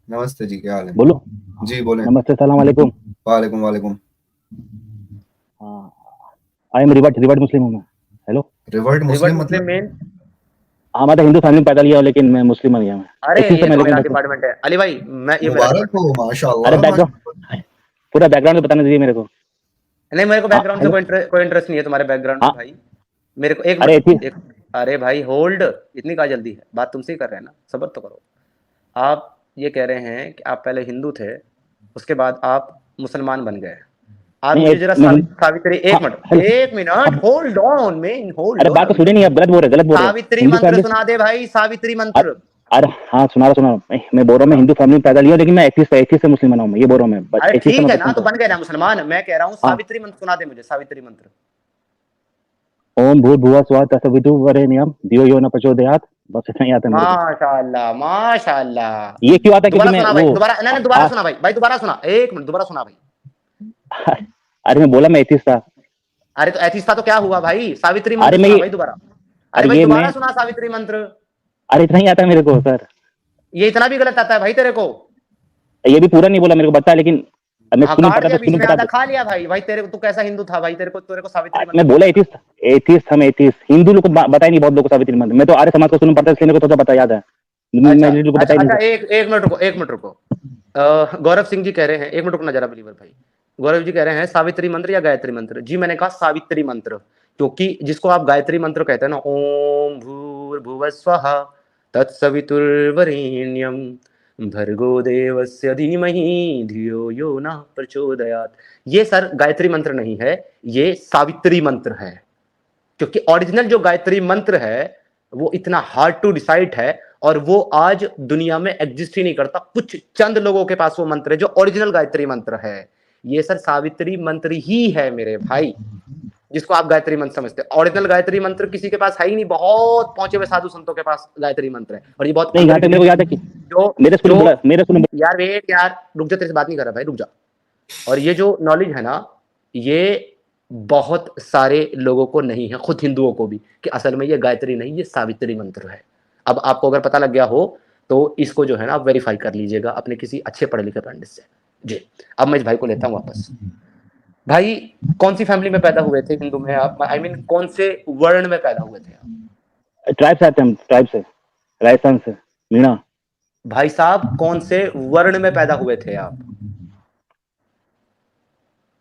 नमस्ते जी, क्या हाल है? बोलो। जी, बोलें। नमस्ते, सलाम वालेकुम। वालेकुम, वालेकुम। आई एम रिवर्ट रिवर्ट मुस्लिम हूँ मैं। हेलो। रिवर्ट रिवर्ट मुस्लिम मुस्लिम मतलब? मीन? हाँ, मैं तो हिंदू फैमिली में पैदा लिया हूँ, लेकिन मैं मुस्लिम बन गया मैं। अरे 21 से ये मैं तो लेकिन मेरा बस। डिपार्टमेंट है अली भाई। ये मेरा मुबारक हो, डिपार्टमेंट है। अरे माशाअल्लाह, बैकग्राउंड, माशाअल्लाह। पूरा बैकग्राउंड तो बताना दीजिए मेरे को। नहीं, मेरे को हाँ, बैकग्राउंड से हेलो। कोई इंटरेस्ट नहीं है तुम्हारे बैकग्राउंड में हाँ। भाई। मेरे को एक अरे मिनट थी। एक अरे भाई होल्ड। इतनी क्या जल्दी है? बात तुमसे ही कर रहे हैं ना, सब्र तो करो। आप ये कह रहे हैं कि आप पहले हिंदू थे, उसके बाद आप मुसलमान बन गए। आप नहीं, मुझे जरा मैं हिंदू। सावित्री, हाँ, हेलो। एक मिनट, हाँ। होल्ड ऑन मैन, होल्ड अरे ऑन बात तो अभी। सुनिए नहीं, आप गलत बोल रहे हो सावित्री हिंदू मंत्र फैमिली। सुना दे भाई, सावित्री अरे मंत्र अरे हाँ, सुना रहा मैं बोल रहा हूँ, मैं सुना। हिंदू फैमिली में पैदा लिया हूँ, लेकिन मैं 21 से मुस्लिम बना हूँ मैं, ये बोल रहा हूँ मैं, अरे 21 से ठीक मैं है ना, पसंद तो हूँ। बन गए ना मुसलमान। मैं कह रहा हूँ हाँ। सावित्री मंत्र सुना दे मुझे, सावित्री मंत्र। ओम भूर्भुवः स्वः तत्सवितुर्वरेण्यं धियो यो न प्रचोदयात्। बस इतना ही आता है मेरे को। माशाल्लाह, माशाल्लाह। ये क्यों आता है? क्योंकि दोबारा मैं सुना भाई, वो दोबारा, नहीं नहीं, दोबारा आ, सुना भाई, दोबारा सुना, एक मिनट, दोबारा सुना भाई। अरे मैं बोला मैं 21 था। अरे तो ऐथिस्ता तो क्या हुआ भाई? सावित्री मंत्र अरे मैं सुना ये भाई दोबारा। अरे अरे भाई ये दोबारा मैं सुना सावित्री मंत्र। अरे इतना ही आता है मेरे को सर। ये इतना भी गलत आता है भाई तेरे को? ये भी पूरा नहीं बोला मेरे को बता, लेकिन मैं हाँ, सुनूं काट पता दिया तो बीच सुनूं में, पता आधा तो। खा लिया भाई। भाई तेरे को, तू कैसा हिंदू था भाई? तेरे को सावित्री मंत्र मैं नहीं बोला पता 21, था? 21 था मैं 21। हिंदू लोग को बताया नहीं, बहुत लोग को सावित्री मंत्र। मैं तो आर्य समाज को सुनूं पता, इसलिए मेरे को थोड़ा पता याद है। अच्छा, मेरे लोग को पता अच्छा, ही नहीं अच्छा, था। एक मिनट रुको, एक मिनट रुको। गौरव सिंह जी कह रहे हैं, एक मिनट रुकना जरा बिलीवर भाई। गौरव जी कह रहे हैं सावित्री मंत्र या गायत्री मंत्र? जी मैंने कहा सावित्री मंत्र, क्योंकि जिसको आप गायत्री मंत्र कहते हैं ना, ओम भूर्भुवः स्वः तत्सवितुर्वरेण्यम भर्गो देवस्य धीमहि धियो यो नः प्रचोदयात्। ये सर गायत्री मंत्र नहीं है, ये सावित्री मंत्र है। क्योंकि ओरिजिनल जो गायत्री मंत्र है वो इतना हार्ड टू डिसाइड है, और वो आज दुनिया में एग्जिस्ट ही नहीं करता। कुछ चंद लोगों के पास वो मंत्र है जो ओरिजिनल गायत्री मंत्र है। ये सर सावित्री मंत्र ही है मेरे भाई, जिसको आप गायत्री मंत्र समझते हैं। ओरिजिनल गायत्री मंत्र किसी के पास है ही नहीं, बहुत पहुंचे हुए साधु संतों के पास गायत्री मंत्र है, और ये बहुत नहीं, अंदर यहाँ तक मेरे को याद है कि जो मेरे स्कूल में जो बोला, मेरे स्कूल में यार वेट यार, रुक जा, तेरे से बात नहीं कर रहा भाई, रुक जा। और ये जो नॉलेज है ना, ये बहुत सारे लोगों को नहीं है, खुद हिंदुओं को भी, कि असल में ये गायत्री नहीं, ये सावित्री मंत्र है। अब आपको अगर पता लग गया हो तो इसको जो है ना, आप वेरीफाई कर लीजिएगा अपने किसी अच्छे पढ़े लिखे पंडित से। जी। अब मैं इस भाई को लेता हूँ वापस। भाई, कौन सी फैमिली में पैदा हुए थे हिंदू में आप? आई मीन कौन से वर्ण में पैदा हुए थे आप? ट्राइब से आते हैं, हम ट्राइब से, राजस्थान से, मीणा। भाई साहब, कौन से वर्ण में पैदा हुए थे आप?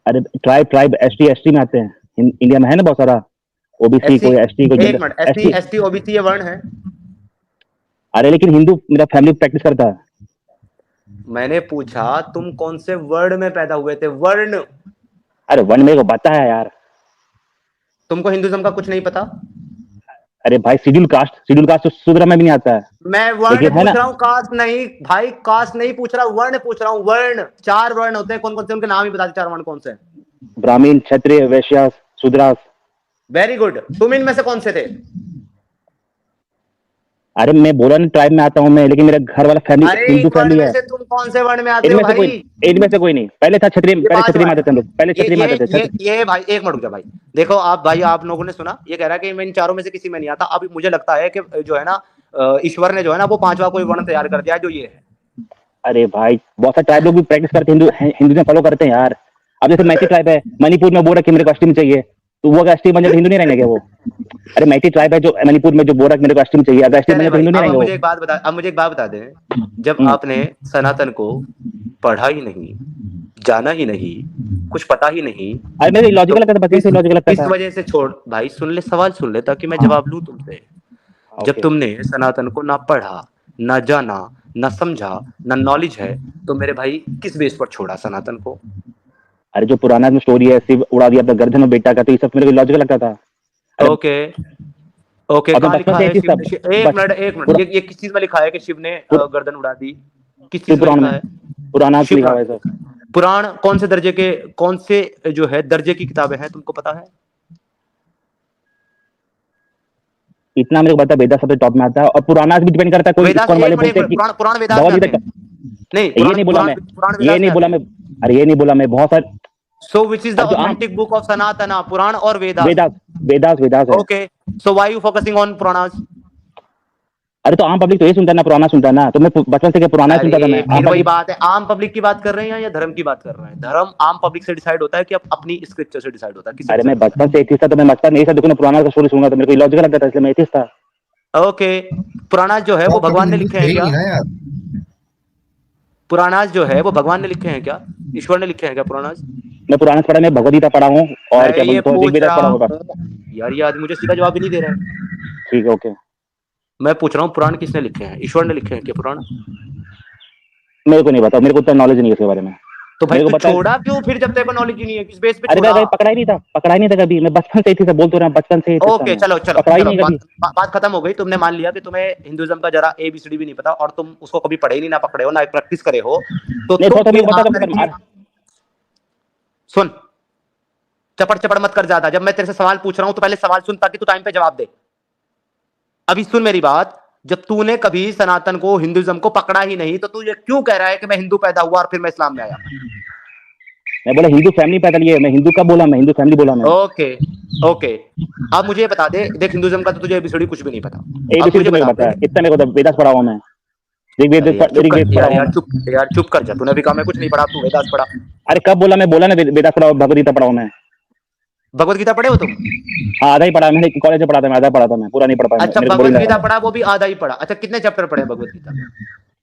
अरे ट्राइब ट्राइब ST में आते हैं। इंडिया में है ना बहुत सारा, ओबीसी एससी? कोई ST कोई एक general minute, SC ST। ST OBC ये वर्ण है? अरे लेकिन हिंदू मेरा फैमिली प्रैक्टिस करता है। मैंने पूछा तुम कौन से वर्ण में पैदा हुए थे, वर्ण। अरे वन मेरे को पता है यार। तुमको हिंदुज्म का कुछ नहीं पता? अरे भाई, शेड्यूल कास्ट तो शूद्र में भी नहीं आता है, मैं वर्ण लेकिन है पूछ ना। रहा हूँ, कास्ट नहीं भाई, कास्ट नहीं पूछ रहा, वर्ण पूछ रहा हूँ। वर्ण, चार वर्ण होते हैं, कौन कौन से? उनके नाम ही बता दे, चार वर्ण कौन से हैं? ब्राह्मण, क्षत्रिय, वैश्य, शूद्रास। Very good. तुम इनमें से कौन से थे? अरे मैं बोला ना, ट्राइब में आता हूँ मैं, लेकिन मेरा घर वाला फैमिली अरे इन हिंदू वर्ण फैमिली में है। से तुम कौन से वर्ण में आते हो इनमें से कोई भाई? इनमें से कोई नहीं। पहले था क्षत्रिय, ये पहले पांच क्षत्रिय में वर्ण आते थे हम लोग, पहले ये क्षत्रिय में ये आते थे। ये भाई एक मिनट रुक जा भाई। देखो आप भाई, आप लोगों ने सुना, ये कह रहा है कि मैं इन चारों में से किसी में नहीं आता। अब मुझे लगता है कि जो है ना, ईश्वर ने जो है ना वो पांचवा कोई वर्ण तैयार कर दिया है, जो ये है। अरे भाई, बहुत सारे ट्राइब लोग भी प्रैक्टिस करते हैं, हिंदुइज्म फॉलो करते हैं यार। अब जैसे मैती ट्राइब है मणिपुर में, बोल रहा कि मेरे को अष्टमी चाहिए, तो वो अगर अष्टमी बन जाए तो हिंदू नहीं रहेंगे क्या वो? अरे मैती ट्राइब है जो मणिपुर में, जो बोल रहा कि मेरे को अष्टमी चाहिए, अगर अष्टमी बन चले जाए तो भाई, हिंदू नहीं रहेंगे वो। अब मुझे एक बात बता दें। जब हम्म। आपने सनातन को पढ़ा ही नहीं, जाना ही नहीं, कुछ पता ही नहीं, अरे मेरे तो लॉजिकल लगता था, बचपन किस से लॉजिकल लगता किस था। वजह से छोड़? भाई सुन ले, सवाल सुन ले, ताकि मैं जवाब लूं तुमसे। जब ओके। तुमने सनातन को ना पढ़ा, ना जाना, ना समझा, ना नॉलेज है, तो मेरे भाई किस बेस पर छोड़ा सनातन को? अरे जो पुराना में स्टोरी है, शिव उड़ा दिया अपना गर्दन में बेटा का, तो ये सब मेरे को लॉजिकल लगता था। अरे ओके, ओके, और मैं कहाँ बचपन लिखा से ये है चीज शिव सब ने? एक बच मिनट, एक मिनट, पूरा ये किस चीज में लिखा है कि शिव ने पूरा गर्दन उड़ा दी? किस शिव चीज में पुराण लिखा में, है? पुराना शिव लिखा पुराण हुआ है में सर। लिखा है। पुराण कौन से दर्जे के, कौन से जो है दर्जे की किताबें हैं, तुमको पता है? इतना मेरे को पता है, वेदा सबसे टॉप में आता है, और पुराना भी डिपेंड करता है। कोई वेदास, इस्कॉन एक वाले मिनट, बोलते हैं कि पुराण, पुराण वेदास में भगवद आते गीता हैं? नहीं, ये नहीं बोला मैं, पुराण ये वेदास में नहीं आते बोला हैं। मैं। अरे ये नहीं बोला मैं, बहुत सारे। सो विच इज द अब जो आम ऑथेंटिक बुक ऑफ सनातना, पुराण और वेदास? वेदास वेदास वेदास है। Okay, so why you focusing on Puranas? अरे तो आम पब्लिक तो ये सुनता है ना, पुराना सुनता है ना, तो मैं बचपन से क्या पुराना ही सुनता था मैं। अरे फिर वही बात है, आम पब्लिक की बात कर रहे हैं या धर्म की बात कर रहे हैं? धर्म आम पब्लिक से डिसाइड होता है कि अपनी स्क्रिप्चर से डिसाइड होता है? किससे अरे मैं decide बचपन से एथिस्ट था, तो मैं बचपन में यही सब देखो ना, पुराना का स्टोरी सुनूंगा तो मेरे को इलॉजिकल लगता था, इसलिए मैं एथिस्ट था। होता है? ओके, पुराणास जो है तो वो आप कभी भगवान ने हिंदू लिखे थे हैं ही क्या? नहीं ना यार। पुराणास जो है वो भगवान ने लिखे हैं क्या? ईश्वर ने लिखे हैं क्या पुराणास? मैं पुराना पढ़ा, मैं भगवद गीता पढ़ा हूँ, और मैं क्या ये बोलते हैं, पूछ ऋग्वेद रहा पढ़ा हूँ बस। हूँ यार, ये आदमी मुझे सीधा जवाब ही नहीं दे रहा है। ठीक है, ओके। मैं पूछ रहा हूँ पुराण किसने लिखे हैं? ईश्वर ने लिखे हैं क्या पुराण? मेरे को नहीं पता, मेरे को उतना नॉलेज नहीं है इसके बारे में। तो भाई मेरे को तू पता है। छोड़ा क्यों फिर जब तेरे को नॉलेज ही नहीं है? किस बेस पे अरे मैं छोड़ा? कभी पकड़ा ही नहीं था, पकड़ा ही नहीं था कभी, मैं बचपन से एथिस्ट था, बोल तो रहा हूँ, बचपन से एथिस्ट था ओके मैं, चलो चलो पकड़ा ही चलो, नहीं कभी। बात खत्म हो गई। तुमने मान लिया कि तुम्हें हिंदुइज्म का जरा ABCD भी नहीं पता, और तुम उसको कभी पढ़े ही नहीं, ना पकड़े हो, ना प्रैक्टिस करे हो, तो नहीं, तुम थोड़ा मेरे फिर को बता आकर के सुन, चपड़ चपड़ मत कर ज्यादा। जब मैं तेरे से सवाल पूछ रहा हूं तो पहले सवाल सुन ताकि तू टाइम पे जवाब दे। अभी सुन मेरी बात, जब तूने कभी सनातन को, हिंदुइज्म को पकड़ा ही नहीं, तो तू ये क्यों कह रहा है कि मैं हिंदू पैदा हुआ और फिर मैं इस्लाम में आया? मैं बोला हिंदू फैमिली पैदा लिए, मैं हिंदू कब बोला, मैं हिंदू फैमिली बोला मैं। ओके ओके, अब मुझे ये बता दे, देख हिंदुइज्म का तो तुझे ABCD कुछ भी नहीं पता। अब एबीसीडी मुझे तो मेरे बता को पता दे। है, इतना मेरे को तो वेदास पढ़ा हुआ मैं, ऋग्वेद अरे यार चुप कर, ऋग्वेद पढ़ा यार हुआ यार मैं। चुप, यार चुप कर जा। तूने अभी कहा मैं कुछ नहीं पढ़ा, तू वेदास पढ़ा। अरे कब बोला, मैं बोला ना वेदास पढ़ा, भगवद गीता पढ़ा हूँ मैं। भगवत गीता पढ़े हो तुम? हाँ, आधा ही पढ़ा मैंने, कॉलेज में पढ़ा था मैं, आधा पढ़ा था मैं, पूरा नहीं पढ़ पाया, अच्छा, मेरे को भगवत बोरिंग गीता लगा। पढ़ा, वो भी आधा ही पढ़ा। अच्छा, कितने चैप्टर पढ़े भगवत गीता में?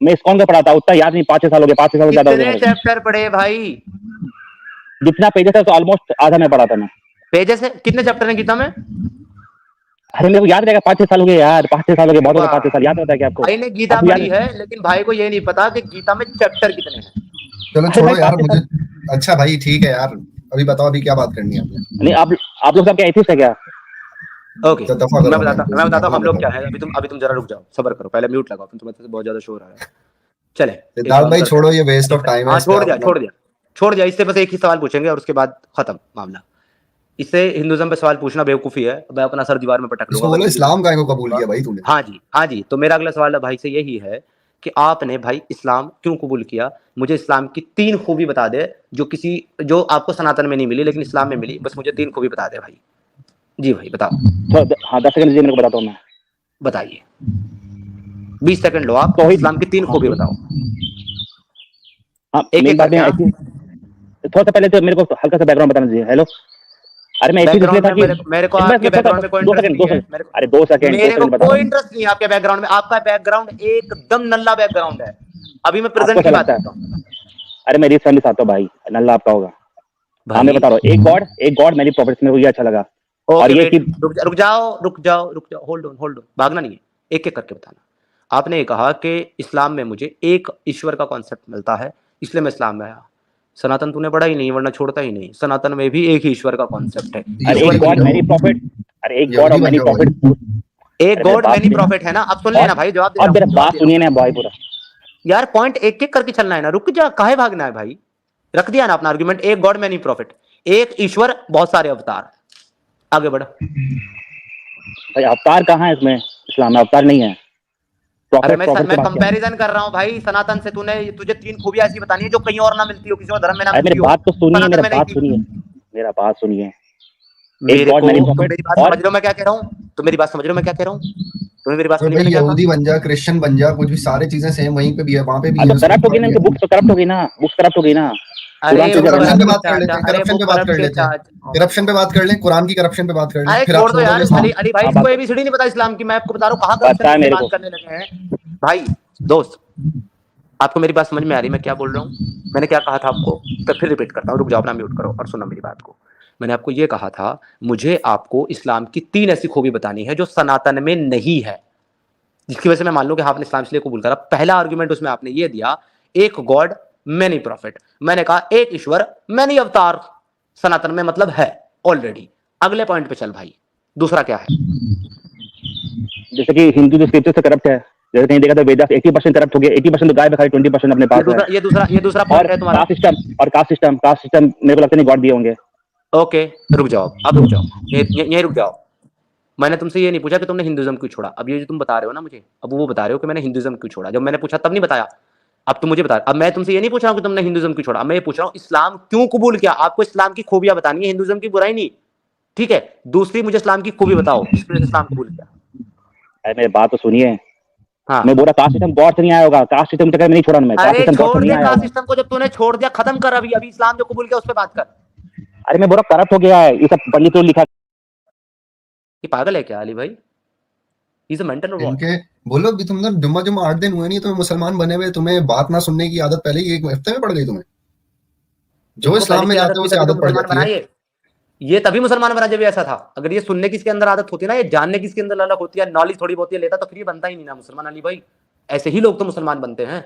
मैं इस्कॉन का पढ़ा था, उतना याद नहीं, 5-6 साल हो गए, 5-6 साल ज्यादा हो गया कितने मेरे चैप्टर पढ़े भाई? को। जितना पेजेस है तो ऑलमोस्ट आधा मैं पढ़ा था मैं। पेजेस है कितने चैप्टर हैं गीता में? अरे मेरे को याद रहेगा, 5-6 साल हो गए यार, 5-6 साल हो गए, बहुत हो गए, वाह, 5-6 साल, याद होता है क्या आपको? भाई ने गीता आपको याद पढ़ी है? है, लेकिन भाई को ये नहीं पता कि गीता में चैप्टर कितने हैं। चलो अरे छोड़ो भाई यार 5-6 मुझे। साल। अच्छा भाई ठीक है यार, अभी बताओ अभी क्या बात करनी है आपने। नहीं, आप लोग सब क्या एथिस्ट है क्या? ओके, तो दफा करो मैं बताता हूँ अपना हम लोग क्या बताओ। है। अभी तुम जरा रुक जाओ, सब्र करो, पहले म्यूट लगाओ, तुम्हारे से बहुत ज्यादा शोर आ रहा है। चले, एक सिद्धार्थ काम भाई करते छोड़ो, हैं। ये वेस्ट ऑफ टाइम है, हाँ इस पे आप अपना। छोड़ दिया। इससे बस एक ही सवाल पूछेंगे और उसके बाद खत्म मामला। इससे हिंदुइज्म पे सवाल पूछना बेवकूफी है, मैं अपना सर दीवार में पटक लूंगा इसको बोलो अगर इस्लाम हिंदुइज्म का को कबूल पूछूंगा। किया भाई तूने। हाँ जी, तो मेरा अगला सवाल भाई से यही है कि आपने भाई इस्लाम क्यों कबूल किया? मुझे इस्लाम की 3 खूबी बता दे, जो आपको सनातन में नहीं मिली लेकिन इस्लाम में मिली। बस मुझे 3 खूबी बता दे भाई। जी भाई बताओ। हाँ, 10 सेकंड दीजिए, मेरे को बताता हूँ मैं। बताइए, 20 सेकंड लो आप, तो इस्लाम की 3 खूबी बताओ। हाँ, एक मेन एक बात करके। में हाँ, थोड़ा सा पहले तो मेरे को हल्का सा बैकग्राउंड बताना दीजिए। हेलो, अरे मैं एथिस्ट इसलिए बैकग्राउंड था में कि मेरे को बस आपके बस बैकग्राउंड में कोई 2 इंटरेस्ट सेकंड, नहीं 2 है। सेकंड, अरे 2 सेकंड, 2 मेरे को सेकंड बता रहा कोई हूँ। इंटरेस्ट नहीं है आपके बैकग्राउंड में। आपका बैकग्राउंड एकदम नल्ला बैकग्राउंड है। अभी मैं आपको प्रेजेंट की क्या बात लगता करता है? हूँ अरे मैं रिस फैमिली से आता हूँ भाई, नल्ला आपका होगा। हाँ, मैं भाई। बता रहा हूँ, एक गॉड मैनी प्रॉफिट्स, मेरे को ये अच्छा लगा। और ओके ये वेट, कि रुक जाओ, होल्ड ऑन, भागना नहीं है, एक एक करके बताना। आपने ये कहा कि इस्लाम में मुझे एक ईश्वर का कॉन्सेप्ट मिलता है, इसलिए मैं इस्लाम में आया। सनातन तूने पढ़ा ही नहीं, वरना छोड़ता ही नहीं। सनातन में भी एक ही ईश्वर का कॉन्सेप्ट है। अरे ईश्वर यहूदी एक बन गॉड जाओ, मैनी प्रॉफिट, अरे एक गॉड और यहूदी बन मैनी जाओ भाई। प्रॉफिट। एक अरे मेरे गॉड बात मैनी सुनिए, प्रॉफिट है ना? अब सुन लेना भाई, जवाब दे और रहा मेरा हूँ, बात सुनिए ना भाई पूरा। यार पॉइंट एक एक करके चलना है ना, रुक जा, काहे भागना है भाई? रख दिया ना अपना आर्गुमेंट, एक गॉड मैनी प्रॉफिट, एक ईश्वर, बहुत सारे अवतार। आगे बढ़। भाई अवतार कहाँ है इसमें? इस्लाम में अवतार नहीं है। अरे प्रॉफिट प्रॉफिट की मैं बात क्या है? कंपैरिजन कर रहा हूँ भाई सनातन से। तुझे 3 खूबियां ऐसी बतानी है जो कहीं और ना मिलती हो, किसी और धर्म में ना अरे मिलती मेरी हो, बात तो सुनिए, सनातन मेरा में नहीं बात थी। सुनिए, मेरा बात सुनिए। एक मेरे गॉड को मैनी तुम प्रॉफिट मेरी बात समझ और रहे हो मैं क्या कह रहा हूँ? तुम मेरी बात समझ रहे हो मैं क्या कह रहा हूँ? तुम्हें मेरी बात तो सुनी भाई मैंने क्या कहा? यहूदी बन जा, क्रिश्चियन बन जा, कुछ भी, सारी चीजें सेम वहीं पे भी है, वहां पे भी तो है, उसमें करप्ट होगी फर्क ना, नहीं इनकी है। बुक्स तो करप्ट होगी ना, बुक्स करप्ट होगी ना। कुरान अरे से तो वो ज्यादा करप्शन पे करप्ट ना। के बात कर लेते चाचा, हैं, अरे करप्शन वो पे बात करप्ट कर के लेते हैं, चाचा। करप्शन पे बात कर लें, कुरान की करप्शन पे बात कर लें, अरे फिर आप छोड़ दो छोड़ यार, दोगे इस्लाम। अली भाई हाँ इसको बात ABCD नहीं पता इस्लाम की। मैं आपको बता रहा हूँ कहाँ पता करप्शन है की मेरे बात को। करने लगे हैं भाई। दोस्त, आपको मेरी बात समझ में आ रही मैं क्या बोल रहा हूँ? मैंने क्या कहा था आपको? तो फिर रिपीट करता हूँ, रुक जाओ, अपना म्यूट करो और सुनो मेरी बात को। मैंने आपको ये कहा था, मुझे आपको इस्लाम की 3 ऐसी खूबी बतानी है जो सनातन में नहीं है, जिसकी वजह से मैं मान लूं कि आपने इस्लाम इसलिए कबूल करा। पहला आर्गुमेंट उसमें आपने ये दिया, एक गॉड मैनी प्रॉफिट। मैंने कहा एक ईश्वर मैनी अवतार, सनातन में मतलब है ऑलरेडी। अगले पॉइंट पे चल भाई, दूसरा क्या है? जैसे कि हिंदू जो स्क्रिप्चर से करप्ट है, जैसे कहीं देखा तो वेदास 80% करप्ट हो गया, 80% तो गायब है, खाली 20% अपने पास है। ये दूसरा और पॉइंट है तुम्हारा। कास्ट सिस्टम मेरे को लगता नहीं गॉड दिए होंगे। ओके, रुक जाओ, अब रुक जाओ, यहीं रुक जाओ। मैंने तुमसे ये नहीं पूछा कि तुमने हिंदुइज्म क्यों छोड़ा। अब ये जो तुम बता रहे हो ना मुझे, अब वो बता रहे हो कि मैंने हिंदुइज्म क्यों छोड़ा। जब मैंने पूछा तब नहीं बताया, अब तुम मुझे बता। अब मैं तुमसे ये नहीं पूछ रहा हूँ कि तुमने हिंदुइज्म क्यों छोड़ा, मैं ये पूछ रहा हूँ इस्लाम क्यों कबूल किया। आपको इस्लाम की खूबियां बतानी है, हिंदुइज्म की बुराई नहीं, ठीक है? दूसरी, मुझे इस्लाम की खूबी बताओ जिसकी वजह से इस्लाम कबूल किया। अरे मेरी बात तो सुनिए, हाँ मैं बोल रहा कास्ट सिस्टम गॉड से नहीं आया होगा, कास्ट सिस्टम चक्कर में नहीं छोड़ा मैं, कास्ट अरे सिस्टम गॉड से छोड़ नहीं दे आया कास्ट होगा। सिस्टम को, जब तूने छोड़ दिया खत्म कर, अभी अभी इस्लाम जो कबूल किया उस पर बात कर। अरे मैं बोल रहा करप्ट हो गया है, ये सब पंडित लोग लिखा। ये पागल है क्या अली भाई? इज अ मेंटल और व्हाट? इनके बोलो भी तुम ना जुम्मा जुम्मा 8 दिन हुए नहीं तुम्हें मुसलमान बने हुए, तुम्हें बात ना सुनने की आदत पहले ही 1 हफ्ते में पड़ गई तुम्हें। जो इनको पहले इस्लाम में की आदत जाते हो थी उसे तभी तो आदत पड़ मुसलमान जाती बना है। ये तभी मुसलमान बना जब ये ऐसा था। अगर ये सुनने की इसके अंदर आदत होती ना, ये जानने की इसके अंदर अलग होती है, नॉलेज थोड़ी बहुत ये लेता, तो फिर ये बनता ही नहीं ना मुसलमान अली भाई। ऐसे ही लोग तो मुसलमान बनते हैं।